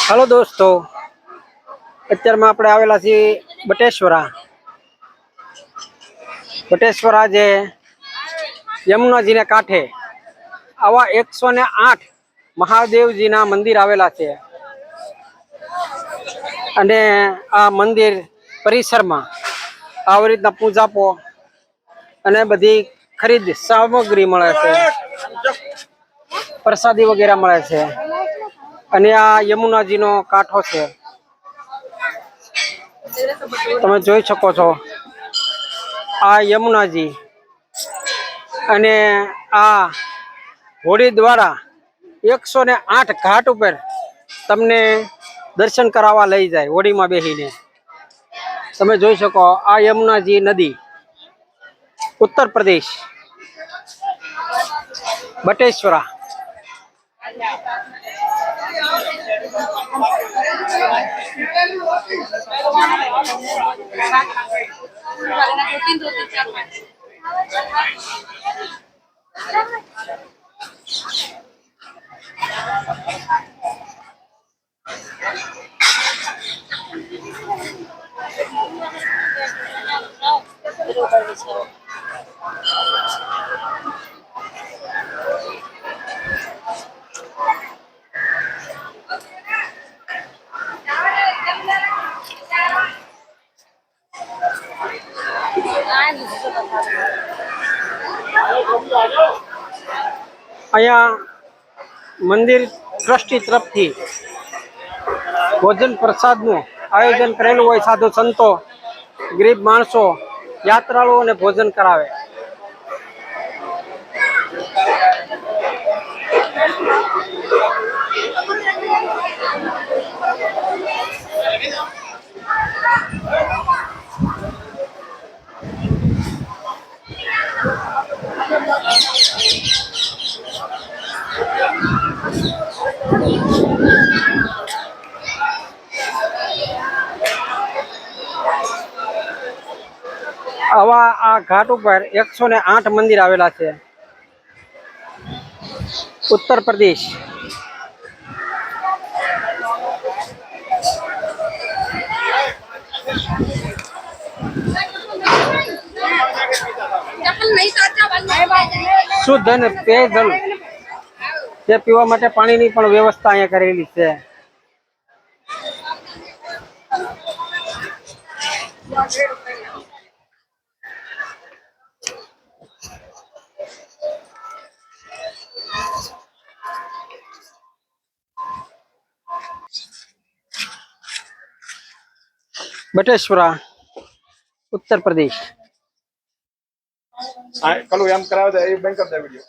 Hello दोस्तों, અત્યારમાં આપણે આવેલા છીએ બટેશ્વરા જે યમુનાજીને કાંઠે આવા 108 મહાદેવજીના મંદિર આવેલા છે અને આ મંદિર પરિસરમાં આવી રીતના પૂજાપો અને બધી ખરીદ સામગ્રી મળે છે, પ્રસાદી વગેરે મળે છે અને આ યમુનાજીનો કાંઠો છે। તમે જોઈ શકો છો આ યમુનાજી અને આ હોડી દ્વારા 108 ઘાટ ઉપર તમને દર્શન કરાવવા લઈ જાય। હોડીમાં બેસીને તમે જોઈ શકો આ યમુનાજી નદી उत्तर प्रदेश बटेश्वरा। અહીંયા મંદિર ટ્રસ્ટી તરફથી ભોજન પ્રસાદનું આયોજન કરેલું હોય। સાધુ સંતો, ગરીબ માણસો, યાત્રાળુઓને ભોજન કરાવે। આવા આ ઘાટ ઉપર 108 મંદિર આવેલા છે। उत्तर प्रदेश શુદ્ધ અને પેયજલ તે પીવા માટે પાણીની પણ વ્યવસ્થા અહીંયા કરેલી છે। बटेश्वरा उत्तर प्रदेश। कल एम करा बैंक कर दे वीडियो।